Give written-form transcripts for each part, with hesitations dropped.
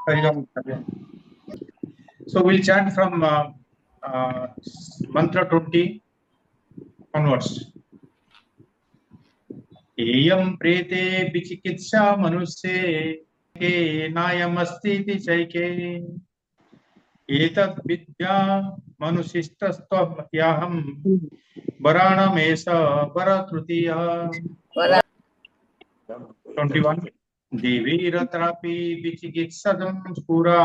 Hari Om. So we'll chant from mantra 20 onwards. Eyam prete vichikitsa manusye ke nayam asti chaike etat vidya manusistastvam yaham varanamesa varatrutiya. 21. Devi ratrapi vichikitsadam spura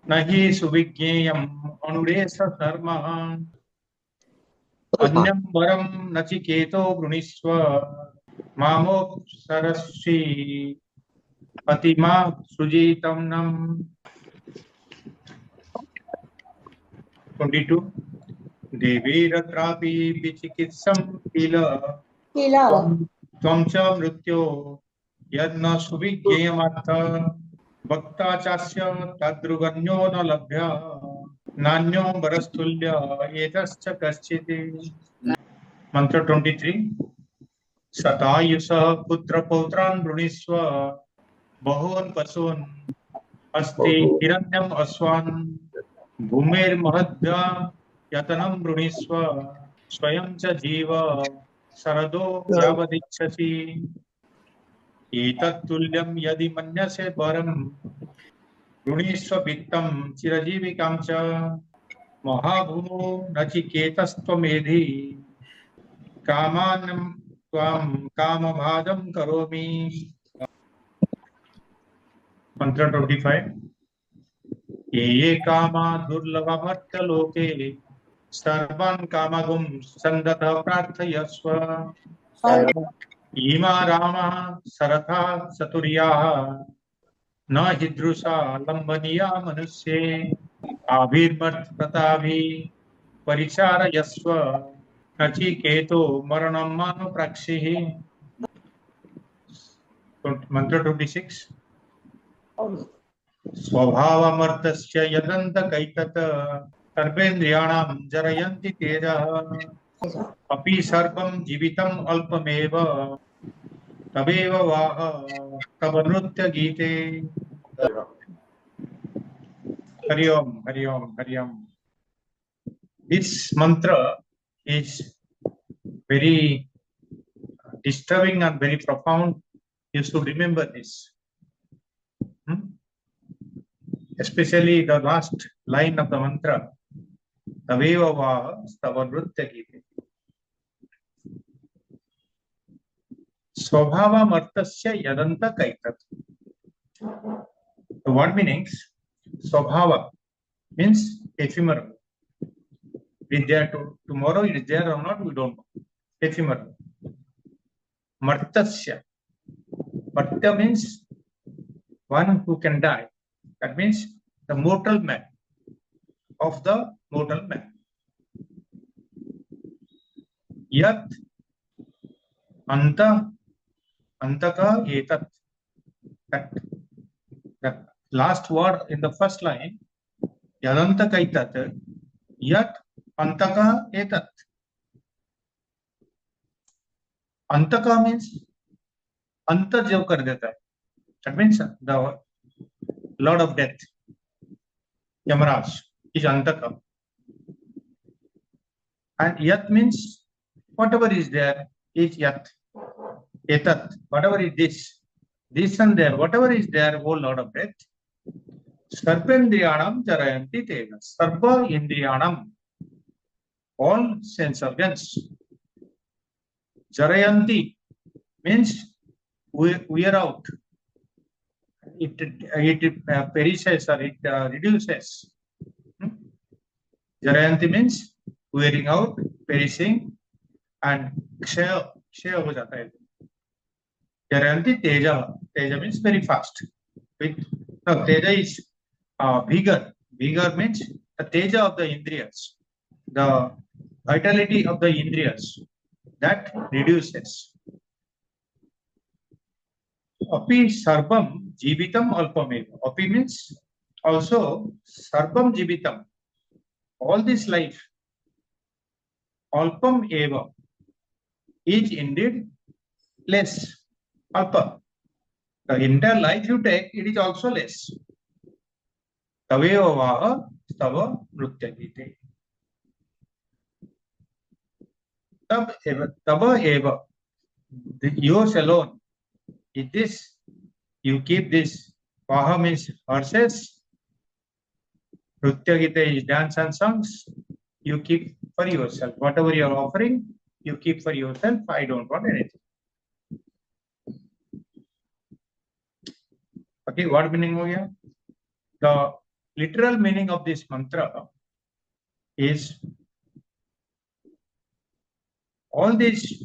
nahi suvijñeyam anuresa dharma अन्यं वरं नचिकेतो वृणीष्व मामोपसरसि अतिमा सुजीतं नम. 22. देवीरत्रापि विचिकित्सं किल त्वं च मृत्यो यन्न सुविज्ञेयमर्थ वक्ता चास्य तद्रुगन्यो न लभ्य नान्यो वरस्तुल्य एतश्च कश्चित्. मंत्र 23. शतायुष पुत्र पौत्रान् वृणीष्व बहून् पशून् अस्ति हिरण्यम् अश्वान् भूमिर्महद्भ्य यतनं वृणीष्व स्वयं च जीव शरदो यावदिच्छसि एतत् तुल्यं यदि मन्यसे वरं वृणीष्व वित्तं चिरजीविकां च महाभूमो नचिकेतस्त्वमेधि कामानं त्वां कामभाजं करोमि. मंत्र 25. ये कामा दुर्लभमर्त्य लोके सर्वान् कामगुं सन्दतः प्रार्थयस्व इमा रामः सरथा चतुर्याः न हीदृशा लम्बनीया मनुष्ये आभिर्मर्थ प्रताभि परिचारयस्व नचिकेतो मरणं मानुप्राक्षिः. मंत्र 26. स्वभावमर्तस्य यदन्तकैतत् सर्वेन्द्रियाणां जरयन्ति तेजः अपि सर्वं जीवितम् अल्पमेव तवेव वाह तव नृत्य गीते. हरि ओम हरि ओम हरि ओम. This mantra is very disturbing and very profound. You should remember this. Especially the last line of the mantra. Taveva vaha tava nritya gite. Swabhava martasya yadanta kaitat. The word meanings, swabhava means ephemeral. Is there tomorrow, it is there or not, we don't know. Ephemeral. Martasya. Martya means one who can die. That means the mortal man of the mortal man. Yat anta antaka etat. That last word in the first line, yadanta kaitat, yat antaka etat. Antaka means anta jo kar deta hai. That means the Lord of Death, Yamaraj, is antaka. And yat means whatever is there is yat. Etat, whatever is this and there, whatever is there, O Lord of Death. Sarvendriyanam jarayanti teva. Sarva indriyanam, all sense organs. Jarayanti means wear out. It perishes or it reduces. Jarayanti means wearing out, perishing, and kshaya ho jata hai. Jarayanti teja. Teja means very fast. Teja is vigor. Vigor means the teja of the indriyas, the vitality of the indriyas, that reduces. Api sarvam jivitam alpameva. Api means also sarvam jivitam. All this life, alpam eva, is indeed less. Alpa. The entire life you take, it is also less. तवेव वाह तव नृत्य गीते तब एव yours alone is this. You keep this. Vaha means horses. Nritya gita is dance and songs. You keep for yourself. Whatever you are offering, you keep for yourself. I don't want anything. Okay, what meaning ho gaya? The literal meaning of this mantra is all this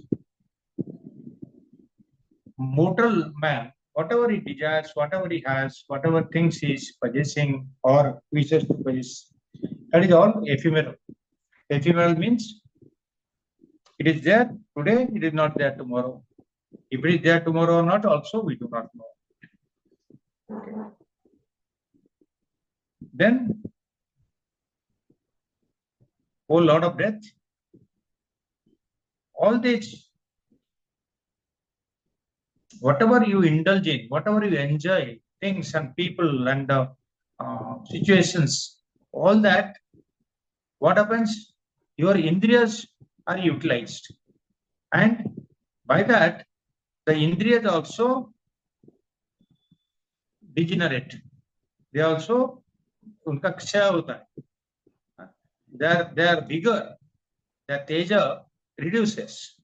mortal man, whatever he desires, whatever he has, whatever things he is possessing or wishes to possess, that is all ephemeral. Ephemeral means it is there today, it is not there tomorrow. If it is there tomorrow or not, also we do not know. Okay. Then, whole lot of death, all this, whatever you indulge in, whatever you enjoy, things and people and situations, all that, what happens? Your indriyas are utilized. And by that, the indriyas also degenerate. They also, उनका क्षय होता है. Their vigor, their teja reduces.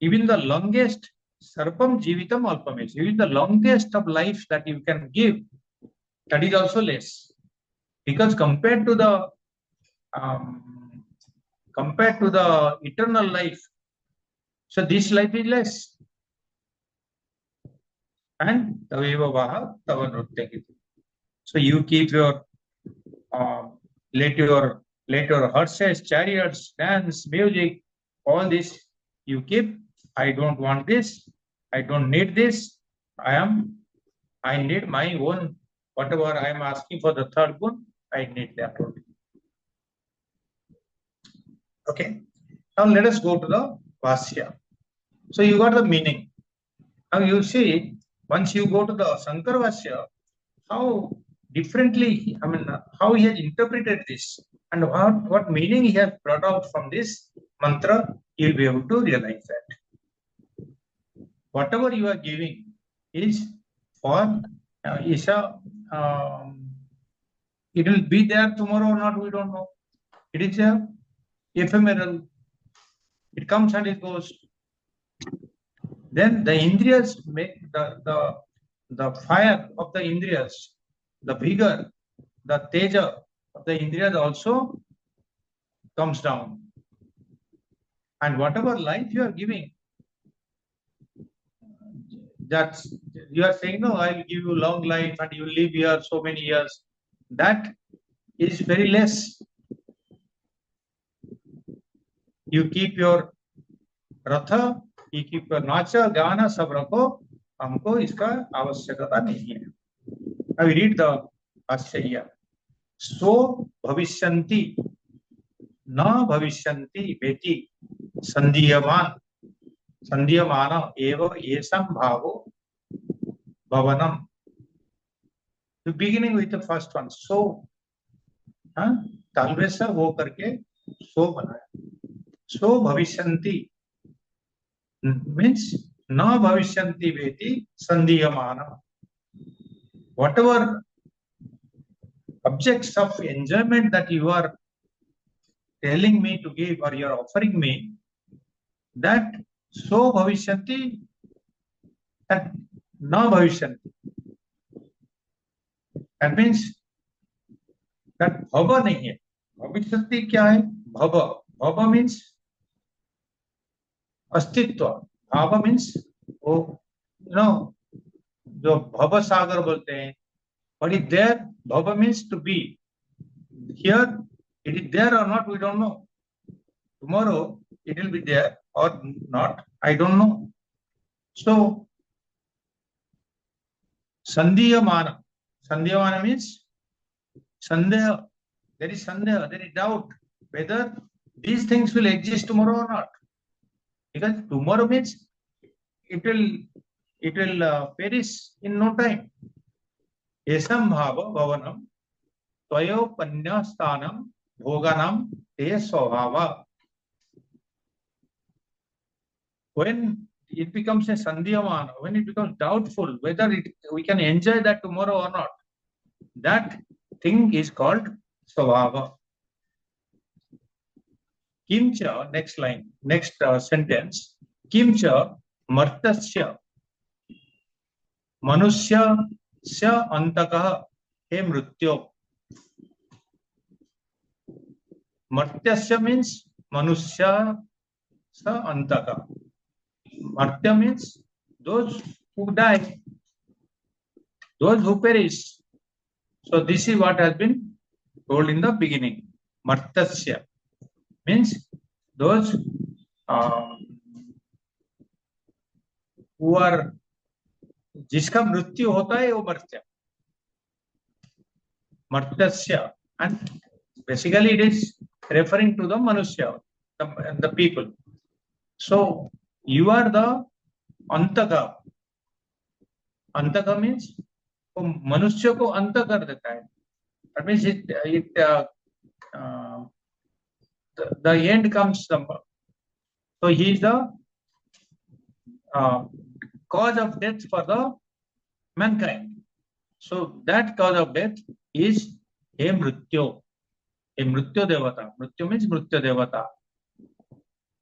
Even the longest sarpam jivitam alpam, even the longest of life that you can give, that is also less. Because compared to the eternal life, so this life is less. And taveva vaha tava nritya gita. So you keep your let your horses, chariots, dance, music, all this you keep. I don't want this. I don't need this. I need my own. Whatever I am asking for the third gun, I need that only. Okay. Now let us go to the Vasya. So you got the meaning. Now you see, once you go to the Sankar Vasya, how differently, how he has interpreted this and what meaning he has brought out from this mantra, you'll be able to realize that. Whatever you are giving is for, it will be there tomorrow or not, we don't know. It is ephemeral. It comes and it goes. Then the Indriyas make the fire of the Indriyas, the vigor, the teja of the Indriyas also comes down. And whatever life you are giving, that you are saying, no, I will give you long life and you live here so many years. That is very less. You keep your ratha, you keep your nacha, gana, sab rakho, हमको इसका आवश्यकता नहीं है. Now we read the Bhashya here. So bhavishyanti, na bhavishyanti beti, sandhiyamana eva yesam bhavo bhavanam. The beginning with the first one. So, तालवे से वो करके so बनाया. So bhavishyanti means na bhavishyanti beti sandhiyamana. Whatever objects of enjoyment that you are telling me to give or you are offering me, that so bhavishyanti and na bhavishyanti. That means that bhava nahi hai. Bhavishyanti kya hai? Bhava. Bhava means अस्तित्व. Bhava means oh, जो भव सागर बोलते हैं, but it there, bhava means to be. Here, it is there or not, we don't know. Tomorrow, it will be there or not, I don't know. So, sandhiyamana. Sandhiyamana means sandeha. There is sandeha, there is doubt whether these things will exist tomorrow or not. Because tomorrow means it will it will perish in no time. Esam bhava bhavanam tvayopanya sthanam bhoganam te svabhava. When it becomes a sandhyamana, when it becomes doubtful whether we can enjoy that tomorrow or not, that thing is called svabhava. Kimcha, next line, next sentence. Kimcha martasya manusyasya antakah he mrityo. Martyasya means manusya sa antaka. Martya means those who die, those who perish. So this is what has been told in the beginning. Martasya means those who are जिसका मृत्यु होता है वो मर्त्य. Martasya, and basically it is referring to the manusya, the people. So you are the antaka. Antaka means वो मनुष्य को अंत कर देता है. That means the end comes. So he is the cause of death for the mankind. So that cause of death is a mrityo. A mrityo devata. Mrityo means mrityo devata.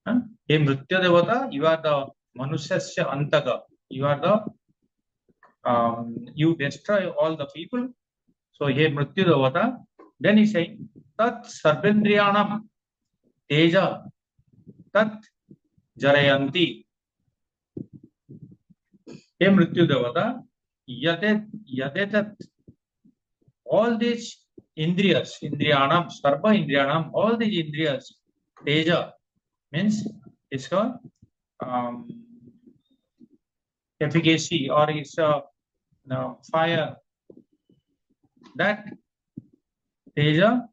A mrityo devata, you are the manusyasya antaka. You are the you destroy all the people. So he mrityu devata. Then he saying tat sarvendriyanam teja tat jarayanti. He mrityu devata yadetat. All these indriyas, indriyanam, sarva indriyanam, all these indriyas, teja means it's a efficacy or it's a fire. That teja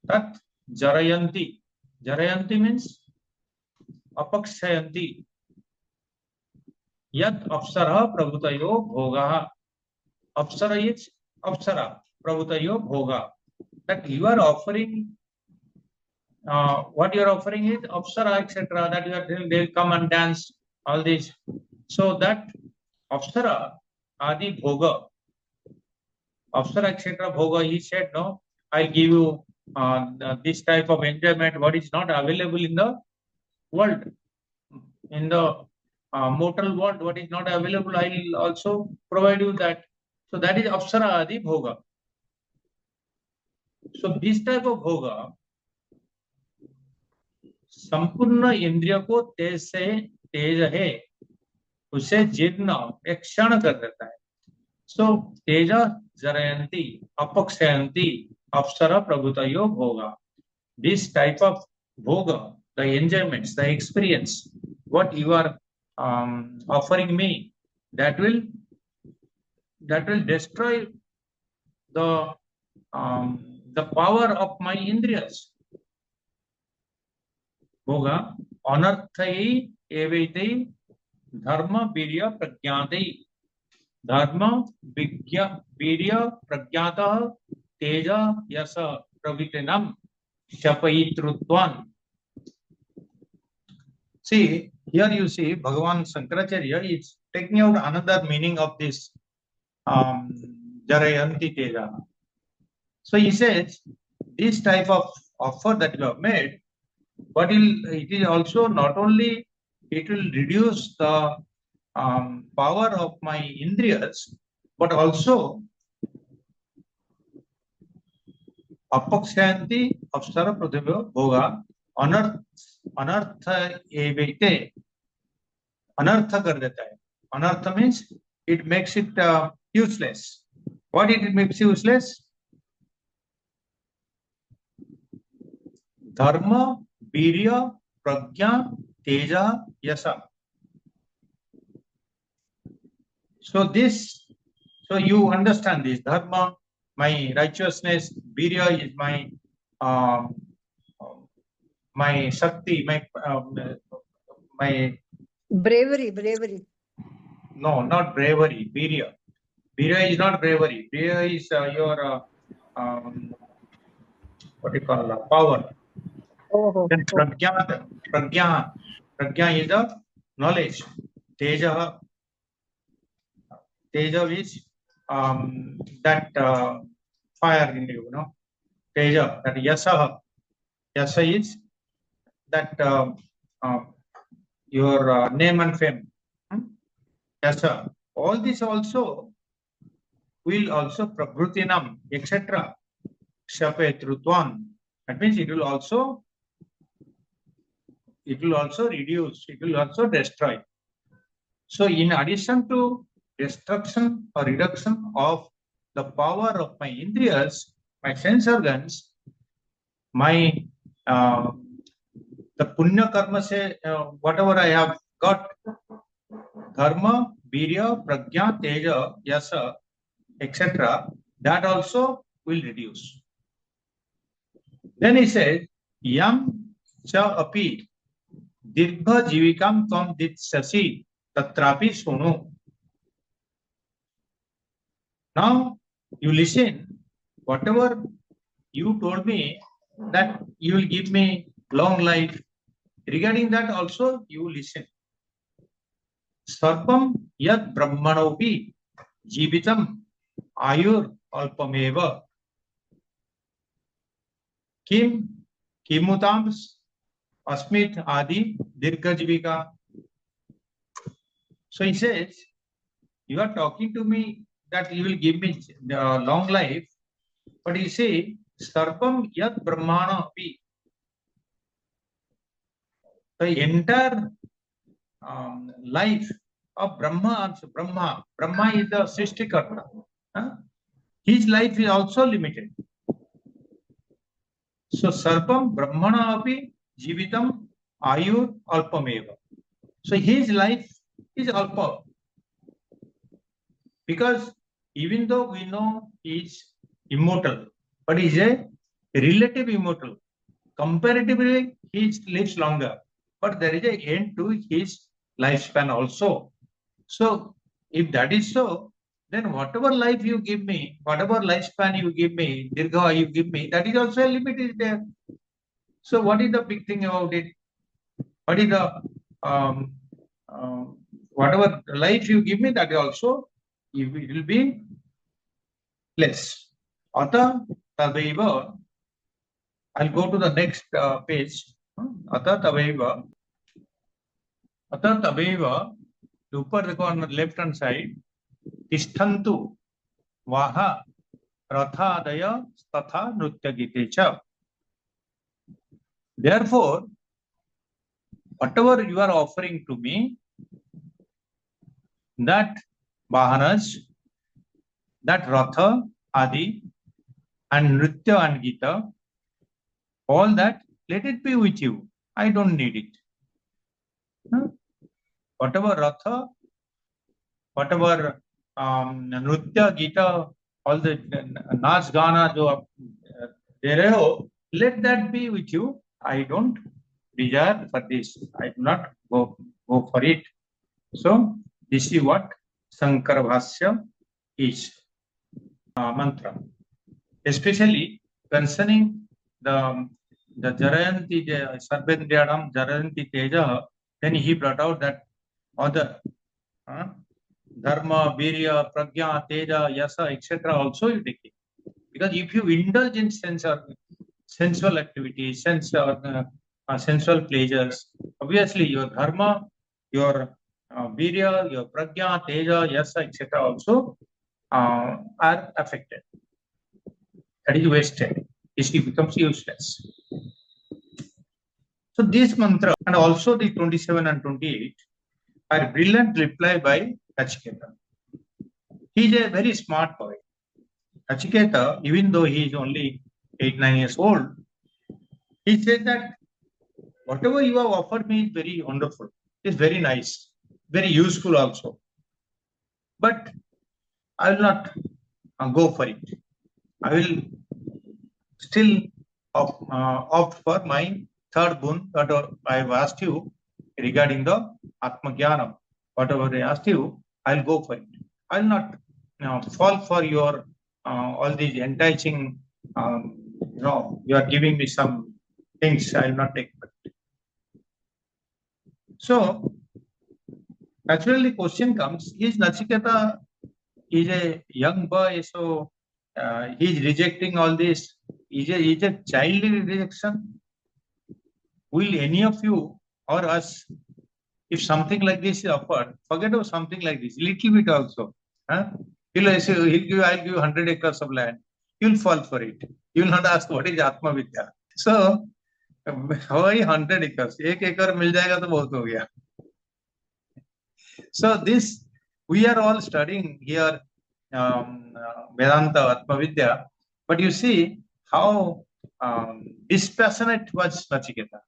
tat jarayanti. Jarayanti means apakshayanti. Yat apsara prabhutayo bhoga. Apsara is apsara. Prabhutayo bhoga. That you are offering, what you are offering is apsara, etc. That you are telling they will come and dance, all these. So that apsara, adi bhoga, apsara, etc. bhoga, he said, no, I'll give you this type of enjoyment, what is not available in the world. In the mortal world, what is not available, I'll also provide you that. So that is apsara, adi bhoga. So this type of bhoga संपूर्ण इंद्रिय को तेज है उसे जीर्ण एक क्षण कर देता है. सो तेज जरयंती अपक्षयंती अप्सरा प्रभुतयो भोगा. दिस टाइप ऑफ भोग, the enjoyments, the experience, what you are offering me, that will destroy the power of my indriyas. होगा अनर्थै एवैते धर्म वीर्य प्रज्ञाते. धर्म वीर्य प्रज्ञातः तेज यश प्रभृतिनम शपयितृत्वान्. See, here you see Bhagavan Shankaracharya is taking out another meaning of this jarayanti teja. So he says this type of offer that you have made, but it is also not only it will reduce the power of my indriyas, but also apakshayanti apsara pradhibhyo bhoga anartha evite. Anartha kar deta hai. Anartha means it makes it useless. What it makes useless? Dharma, virya, prajna, teja, yasa. So you understand this. Dharma, my righteousness. Virya is my shakti, my bravery. No, not bravery. Virya. Virya is not bravery. Virya is your what do you call power. Oh, oh, Then oh. pragya is the knowledge. Teja, teja is that fire in you, know. Teja, that yasa. Yasa is that uh, your name and fame. Hmm? Yasa. All this also will also prabhutinam, etc. Shape trutvan. That means it will also reduce, it will also destroy. So in addition to destruction or reduction of the power of my indriyas, my sense organs, my uh, the punya karma say whatever I have got, dharma, virya, prajna, teja, yasa, etc., that also will reduce. Then he says, yam cha api dirgha jivikam tvam ditsasi tatrapi sunu. Now you listen, whatever you told me that you will give me long life. Regarding that also you listen. Sarpam yad brahmanopi jivitam ayur alpameva kim kimutam asmit adi dirgha jivika. So he says, you are talking to me that you will give me long life, but he say, Sarpam yad brahmana api. The entire life of Brahma also. Brahma is the Srishtikarta. Huh? His life is also limited. So Sarpam Brahmana api Jivitam Ayur Alpameva. So his life is alpa. Because even though we know he is immortal, but he is a relative immortal. Comparatively, he lives longer. But there is an end to his lifespan also. So if that is so, then whatever life you give me, whatever lifespan you give me, dirgha you give me, that is also a limit is there. So what is the big thing about it? What is the um, whatever life you give me, that also it will be less. Ata tadaiva. I'll go to the next page. Ata tadaiva. Ata tadaiva. The upper देखो on the left hand side. Tishtantu vaha rathadaya tatha nritya gite cha. Therefore, whatever you are offering to me, that vahanas, that ratha, adi, and nritya and gita, all that, let it be with you. I don't need it. Whatever ratha, whatever nritya, gita, all the naach gana, jo de rahe ho, let that be with you. I don't desire for this. I do not go for it. So this is what Sankara Bhasya is mantra. Especially concerning the Jarayanti Sarvendriyadam Jarayanti Teja, then he brought out that other Dharma, Virya, Pragya, Teja, Yasa, etc. also you take it. Because if you indulge in sensual activities, sensual pleasures, obviously your Dharma, your Virya, your Pragya, Teja, Yasa, etc. also are affected. That is wasted. It becomes useless. So this mantra and also the 27 and 28 are brilliant reply by Nachiketa. He is a very smart boy. Nachiketa, even though he is only 8-9 years old, he said that whatever you have offered me is very wonderful. It's very nice, very useful also. But I will not go for it. I will still opt for my third boon that I have asked you regarding the Atma Jnanam. Whatever I asked you, I'll go for it. I'll not fall for your all these enticing, you are giving me some things, I'll not take it. So, naturally, the question comes, is Nachiketa is a young boy, so he's rejecting all this. Is a child rejection? Will any of you or us, if something like this is offered, forget about something like this, little bit also. Huh? I'll give 100 acres of land. You'll fall for it. You'll not ask what is Atma Vidya. So, why 100 acres? एक एकड़ मिल जाएगा तो बहुत हो गया. So this, we are all studying here Vedanta Atma Vidya, but you see how dispassionate was Nachiketa.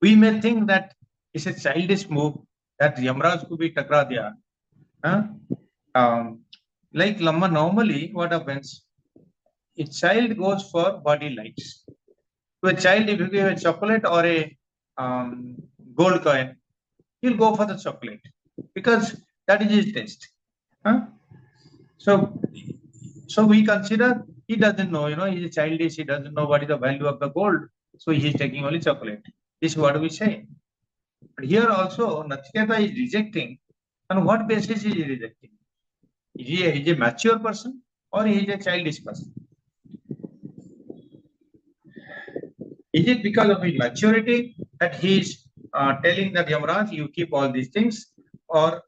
We may think that it's a childish move that Yamraj could be takra diya. Like normally what happens, a child goes for body likes. To a child, if you give a chocolate or a gold coin, he'll go for the chocolate because that is his taste. So we consider he doesn't know, he's a childish, he doesn't know what is the value of the gold, so he's taking only chocolate. This is what we say. But here also, Nachiketa is rejecting. On what basis is he rejecting? Is he a mature person or he is a childish person? Is it because of his maturity that he is telling that Yamaraj, you keep all these things, or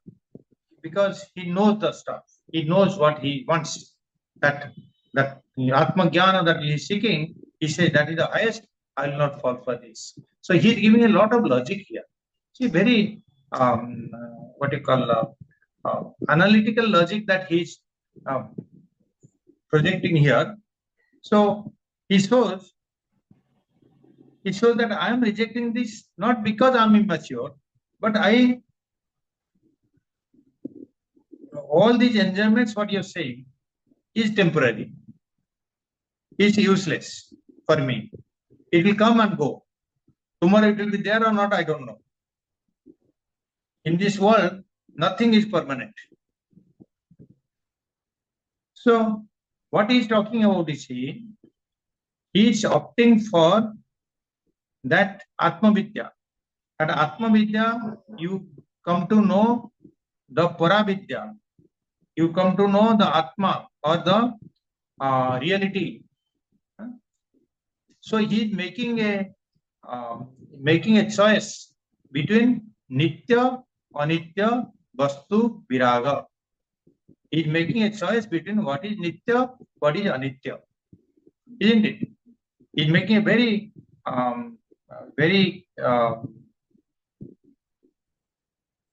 because he knows the stuff, he knows what he wants, that Atma Jnana that he is seeking, he says that is the highest, I will not fall for this. So he is giving a lot of logic here. See, very analytical logic that he is projecting here. So he shows that I am rejecting this not because I am immature, but all these enjoyments, what you're saying, is temporary, is useless for me. It will come and go. Tomorrow it will be there or not, I don't know. In this world, nothing is permanent. So, what he is talking about is he is opting for that Atma Vidya. At Atma Vidya, you come to know the Para Vidya. You come to know the Atma or the reality. So he is making a choice between Nitya, Anitya, Vastu, Viraga. He is making a choice between what is Nitya, what is Anitya. Isn't it? He is making a very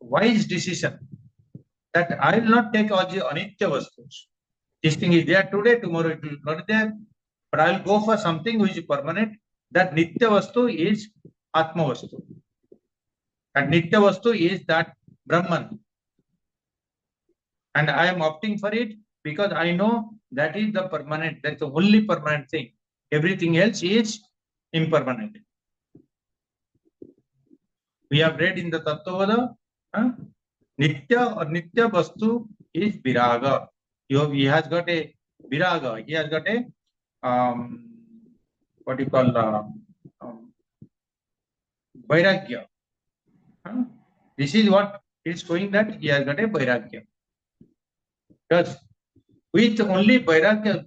wise decision that I will not take all the Anitya Vastus. This thing is there today, tomorrow it will not be there. But I will go for something which is permanent. That Nitya Vastu is Atma Vastu. And Nitya Vastu is that Brahman. And I am opting for it because I know that is the permanent, that's the only permanent thing. Everything else is impermanent. We have read in the Tattvavada, Nitya or Nitya Vastu is Viraga. He has got a Viraga, he has got a what you call Vairagya. This is what is showing that he has got a Vairagya. Because with only Vairagya,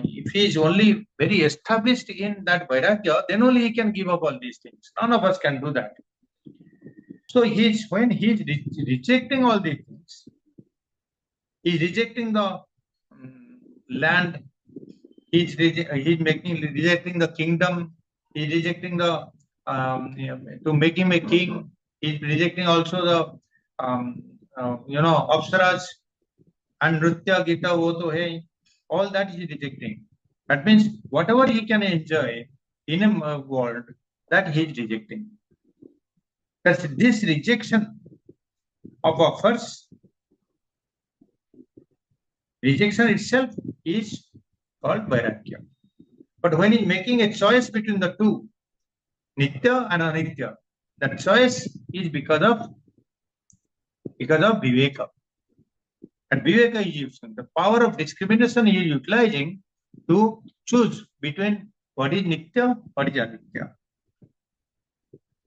if he is only very established in that Vairagya, then only he can give up all these things. None of us can do that. So when he is rejecting all these things, he is rejecting the land, he is rejecting the kingdom, he is rejecting the to make him a king, he is rejecting also the Apsaras and Nritya Gita, all that he is rejecting. That means whatever he can enjoy in a world, that he is rejecting. That's this rejection of offers, rejection itself is called Vairagya. But when he's making a choice between the two, Nitya and Anitya, that choice is because of because of Viveka. And Viveka is using the power of discrimination he is utilizing to choose between what is Nitya, what is Anitya.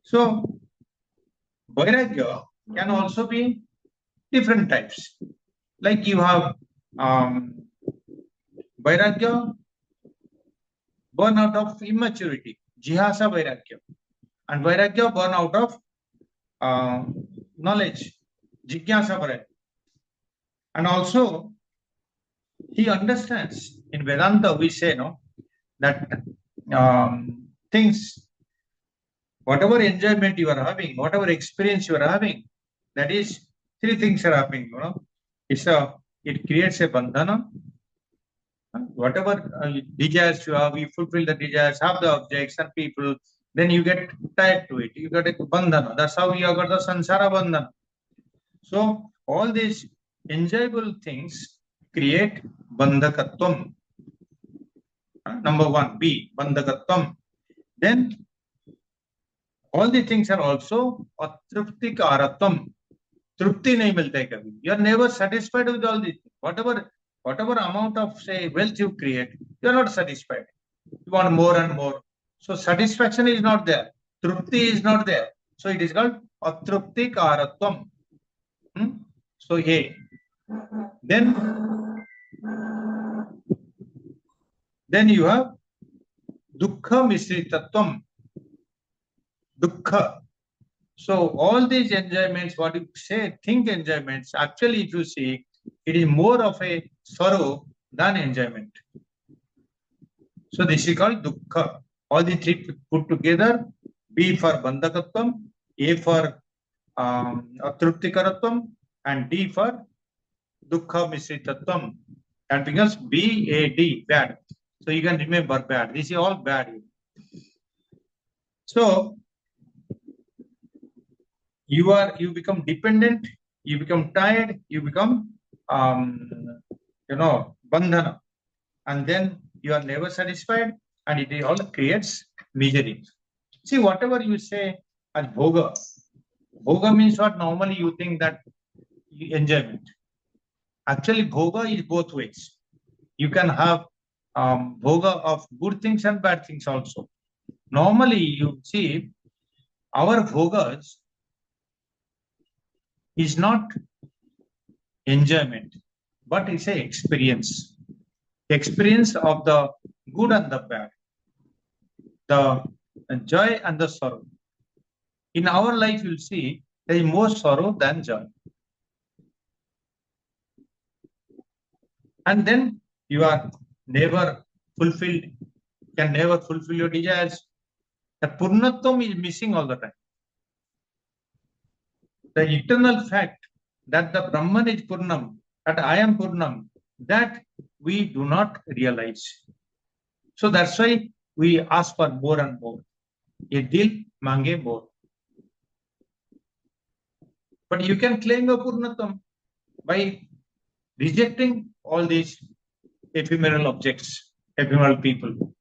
So, Vairagya can also be different types. Like you have Vairagya born out of immaturity, Jihasa Vairagya, and Vairagya born out of knowledge, Jigyasa Vairagya. And also, he understands in Vedanta, we say, no, that things, whatever enjoyment you are having, whatever experience you are having, that is, three things are happening. It creates a bandhana. Whatever desires you have, you fulfill the desires, have the objects and people, then you get tied to it. You get a bandhana. That's how you got the sansara bandhana. So all these enjoyable things create bandhakatvam. Number one, B, bandhakatvam. Then all the things are also atrupti karatvam. Trupti nahi milte hai kabhi. You are never satisfied with all these. Whatever amount of, say, wealth you create, you are not satisfied. You want more and more. So satisfaction is not there. Trupti is not there. So it is called atrupti karatvam. So A. Then you have dukkha misritatvam. Dukkha. So all these enjoyments, what you say, think enjoyments, actually if you see, it is more of a sorrow than enjoyment. So this is called dukkha. All the three put together, B for bandhakatvam, A for atruptikaratvam, and D for dukkha misritatvam. That becomes BAD, bad. So you can remember bad. This is all bad. So you become dependent, you become tired, you become bandhana, and then you are never satisfied, and it all creates misery. See, whatever you say as bhoga means what? Normally you think that enjoyment. Actually, bhoga is both ways. You can have bhoga of good things and bad things also. Normally, you see, our bhogas is not enjoyment, but it's an experience. Experience of the good and the bad, the joy and the sorrow. In our life, you'll see there is more sorrow than joy. And then you are never fulfilled, can never fulfill your desires. The purnatvam is missing all the time. The eternal fact that the Brahman is Purnam, that I am Purnam, that we do not realize. So that's why we ask for more and more. Ye dil mange more. But you can claim your Purnatvam by rejecting all these ephemeral objects, ephemeral people.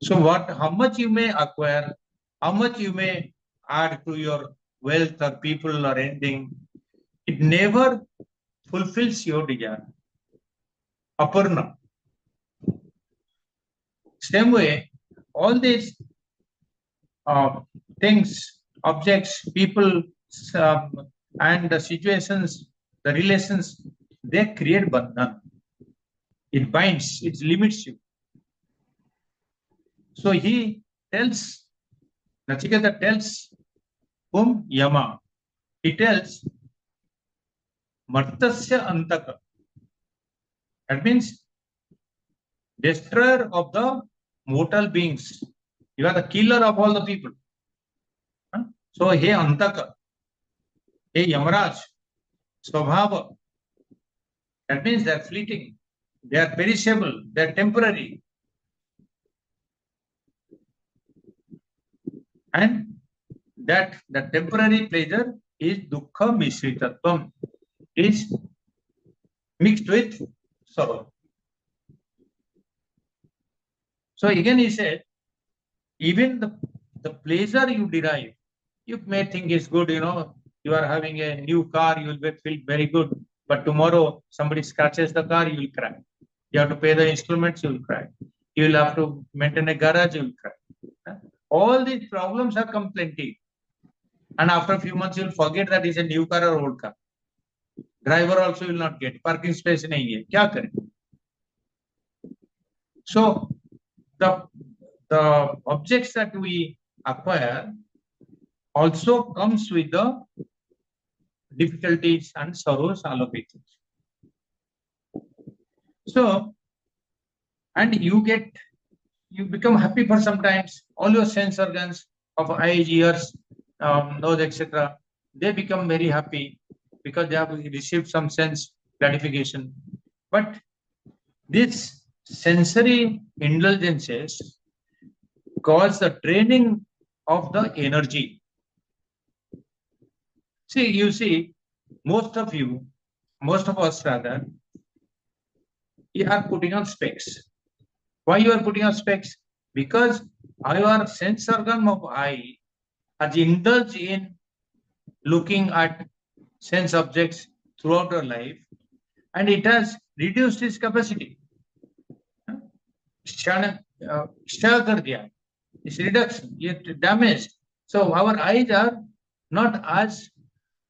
So how much you may acquire, how much you may add to your wealth or people or anything, it never fulfills your desire. Apurna. Same way, all these things, objects, people, and the situations, the relations, they create bandhan. It binds, it limits you. So he tells, Nachiketa tells whom? Yama. He tells Martasya Antaka. That means destroyer of the mortal beings. You are the killer of all the people. So, hey Antaka, hey Yamaraj, Swabhava. That means they are fleeting, they are perishable, they are temporary. And that the temporary pleasure is dukkha misritatvam, is mixed with sorrow. So again he said, even the pleasure you derive, you may think is good, you are having a new car, you will feel very good. But tomorrow somebody scratches the car, you will cry. You have to pay the instruments, you will cry. You will have to maintain a garage, you will cry. All these problems have come plenty. And after a few months, you will forget that it's a new car or old car. Driver also will not get. Parking space nahi hai. Kya kare? So the objects that we acquire also comes with the difficulties and sorrows allocated. So, and you become happy for sometimes. All your sense organs of eyes, ears, nose, etc., they become very happy because they have received some sense gratification. But these sensory indulgences cause the draining of the energy. You see, most of us rather, you are putting on specs. Why you are putting on specs? Because our sense organ of eye has indulged in looking at sense objects throughout our life, and it has reduced its capacity. It's reduction, it damaged. So our eyes are not as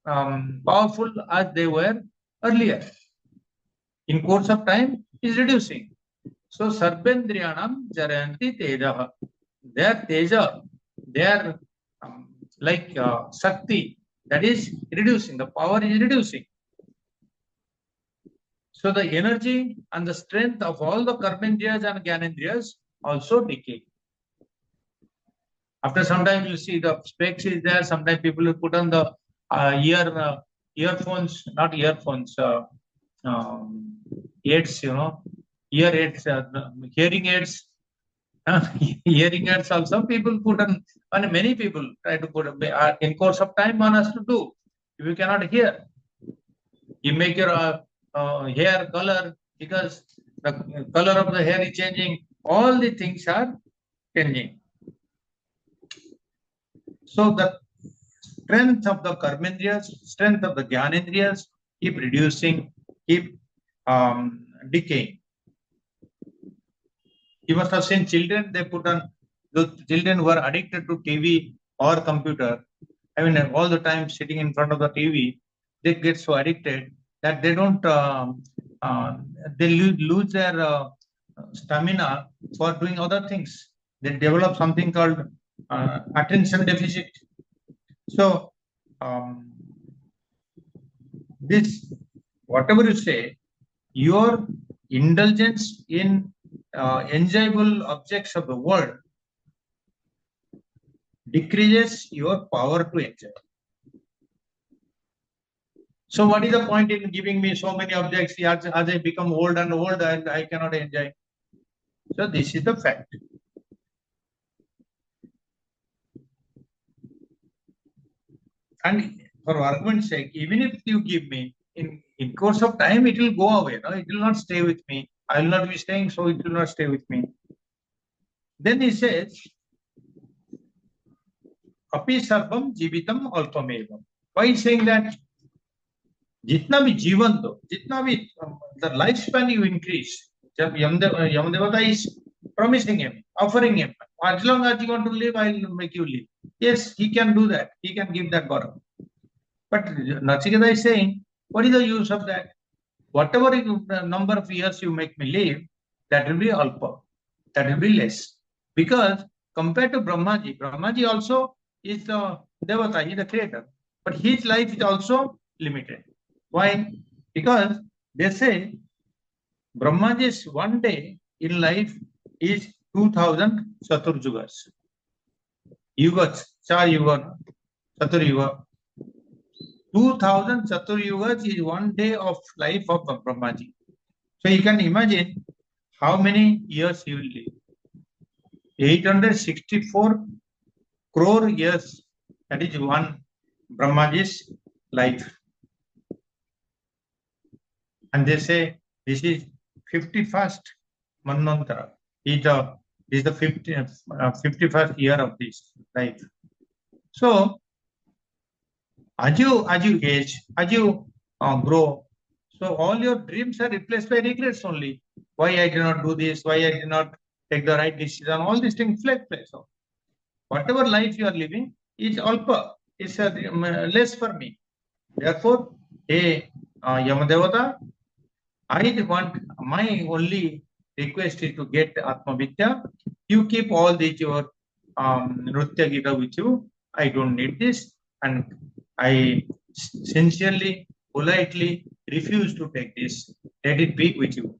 powerful as they were earlier. In course of time, is reducing. So Sarpendriyanam Jarayanti Teja. Their Teja, their like Shakti, that is reducing, the power is reducing. So the energy and the strength of all the Karmendriyas and Gyanendriyas also decay. After some time, you see the specs is there. Sometimes people will put on the earphones, not earphones, aids, ear aids, hearing aids. Hearing aids also people put on, and many people try to put in course of time one has to do. If you cannot hear, you make your hair color because the color of the hair is changing. All the things are changing. So the strength of the Karmendriyas, strength of the Gyanendriyas keep reducing, keep decaying. You must have seen children, they put on, those children who are addicted to TV or computer, I mean, all the time sitting in front of the TV, they get so addicted that they don't, they lose their stamina for doing other things. They develop something called attention deficit. So, this, whatever you say, your indulgence in enjoyable objects of the world decreases your power to enjoy. So what is the point in giving me so many objects? As I become old and old, I cannot enjoy. So this is the fact. And for argument's sake, even if you give me, in course of time, it will go away. No? It will not stay with me. I will not be staying, so it will not stay with me. Then he says, Api sarvam jivitam alpamevam. Why is saying that? Jitna bhi jivan do, jitna bhi the lifespan you increase. Yamadevata is promising him, offering him, as long as you want to live, I will make you live. Yes, he can do that. He can give that Gaurav. But Nachiketa is saying, what is the use of that? Whatever number of years you make me live, that will be alpa. That will be less. Because compared to Brahmaji also is the Devata, he is the creator. But his life is also limited. Why? Because they say Brahmaji's one day in life is 2000 Saturjugas. Yugas, Char Yuga, Satur Yuga. 2000 Satur Yugas is one day of life of Brahmaji. So you can imagine how many years he will live. 864 crore years. That is one Brahmaji's life. And they say this is 51st Manvantara. This is the 51st 51st year of this life. So, As you age, as you grow, so all your dreams are replaced by regrets only. Why I did not do this? Why I did not take the right decision? All these things take place. So whatever life you are living is alpa. It's less for me. Therefore, hey, Yamadevata, I want my only request is to get Atma Vidya. You keep all these your Nritya Gita with you. I don't need this, and I sincerely, politely refuse to take this. Let it be with you.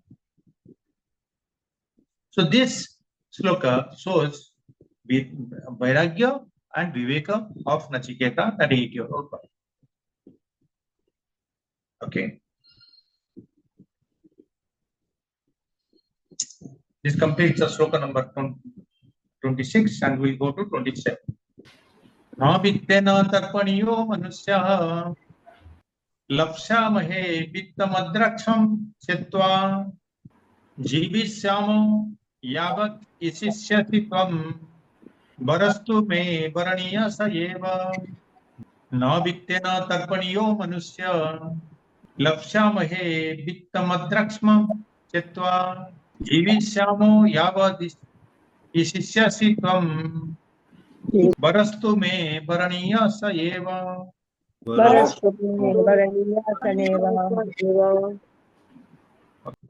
So this sloka shows with Vairagya and Viveka of Nachiketa, that 8-year-old boy. Okay. This completes the sloka number 26, and we'll go to 27. Na vittena tarpaniyo manusyah लप्स्यामहे वित्तमद्रक्षं चित्वा जीविष्यामो यावत् इशिष्यसि त्वं वरस्तु मे वरणीय स एव न वित्तेन तर्पणीयो मनुष्य लप्स्यामहे वित्तमद्रक्ष्मं चित्वा जीविष्यामो यावत् इशिष्यसि त्वं वरस्तु मे वरणीय स एव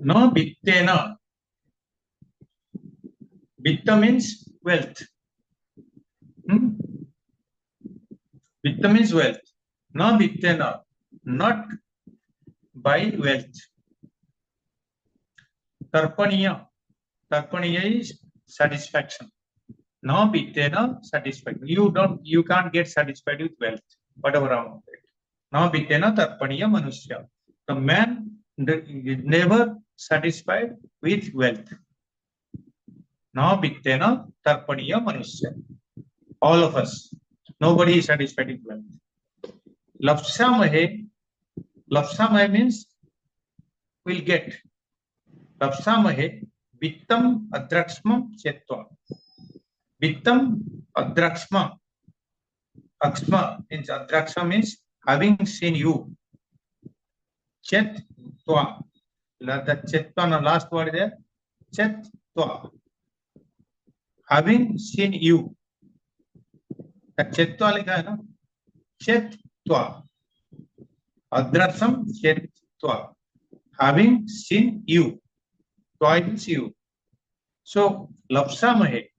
न वित्तेन. Vitta means wealth. Vitta means wealth. Na vittena, not by wealth. Tarpaniya. Tarpaniya is satisfaction. Na vittena, satisfaction. You can't get satisfied with wealth, whatever amount it. Na vittena tarpaniya manusya. The man is never satisfied with wealth. Na vittena tarpaniya manusya. All of us. Nobody is satisfied with wealth. Lapsamahe. Lapsamahe means will get. Lapsamahe vittam adrakshmam chetva. Vittam adrakshma. Akshma means adrakshma means having seen you. Chetva. The chetva, last word there. Chetva. Having seen you. Chetva likha hai na? Chetva. Adraksham chetva. Having seen you. Twa means you. So, lapsamahe.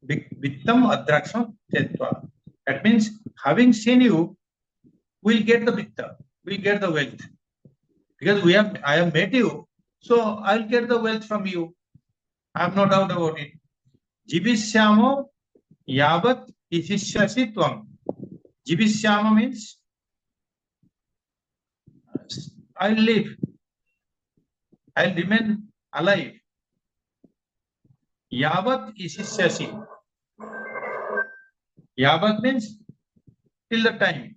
Vittam adraksham chetva. That means, having seen you, we'll get the vitta. We'll get the wealth. Because I have met you, so I'll get the wealth from you. I have no doubt about it. Jivishyamo yavat isishyasi tvam. Jivishyama means I'll live. I'll remain alive. Yavat isishyasi. Yavat means till the time.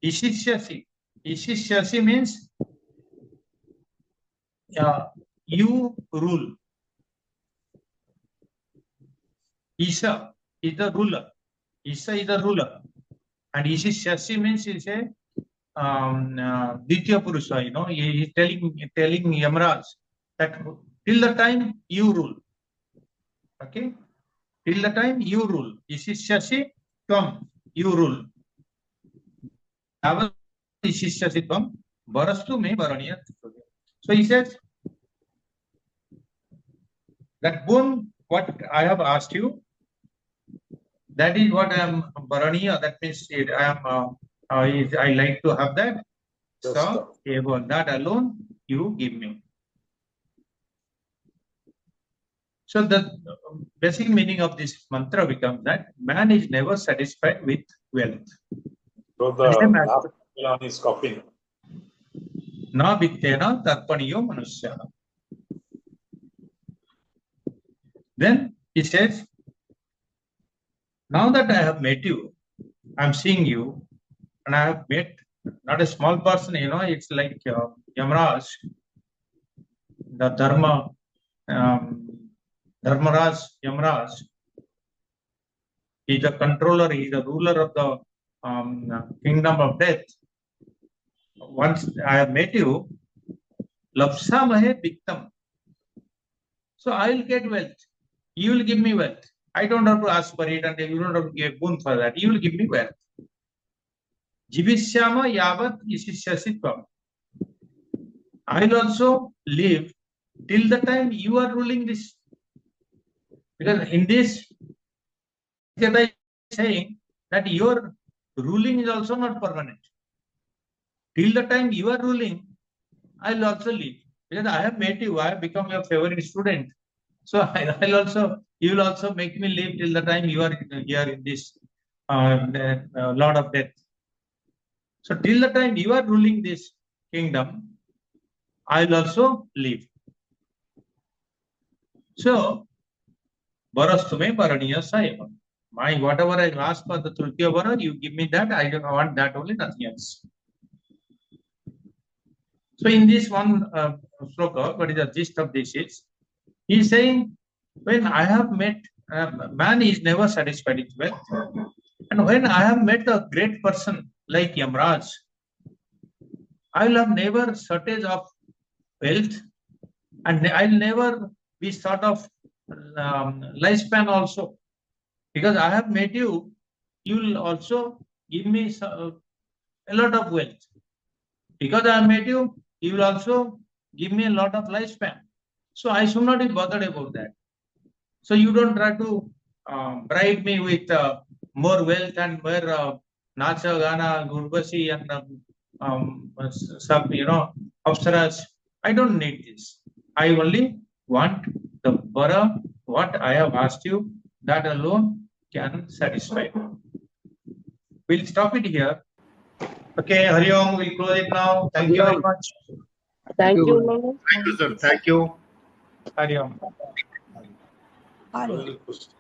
Isishyasi. Isishyasi means you rule. Isa is the ruler. Isa is the ruler. And Isishyasi means is a Ditya Purusha, he is telling Yamraj that till the time you rule. Okay? Till the time you rule. Isishyasi tvam, you rule. Isishyasi tvam, varastu me varaniya. So he says that boon, what I have asked you, that is what I am varaniya. That means I like to have that. So that alone you give me. So the basic meaning of this mantra becomes that man is never satisfied with wealth. So the last is coughing. Na vittena tarpaniyo manusya. Then he says, now that I have met you, I'm seeing you, and I have met not a small person, it's like Yamraj, the Dharmaraj, Yamraj. He's the controller, he's the ruler of the kingdom of death. Once I have met you, lapsa mahe biktam. So I will get wealth. You will give me wealth. I don't have to ask for it, and you don't have to give boon for that. You will give me wealth. Jivishyama yavat isishyasi tvam. I will also live till the time you are ruling this. Because in this, Katha is saying that your ruling is also not permanent. Till the time you are ruling, I will also live. Because I have met you, I have become your favorite student. So you will also make me live till the time you are here in this Lord of Death. So till the time you are ruling this kingdom, I will also live. So, Barastume Baraniya Sayama. My whatever I ask for the Tulkiya Bara, you give me that, I want that only, nothing else. So in this one sloka, what is the gist of this is, he is saying, when I have met, man is never satisfied with wealth. And when I have met a great person like Yamraj, I will have never shortage of wealth, and I'll never be sort of lifespan also. Because I have met you, you will also give me a lot of wealth. Because I have met you, you will also give me a lot of lifespan. So I should not be bothered about that. So you don't try to bribe me with more wealth and more nacha, gana, gurbasi, and some, apsaras. I don't need this. I only want the bara, what I have asked you, that alone can satisfy. We'll stop it here. Okay, Hari Om, we'll close it now. Thank you very much. Thank you, Lord. Thank you, sir. Thank you. Hari Om. Very good question.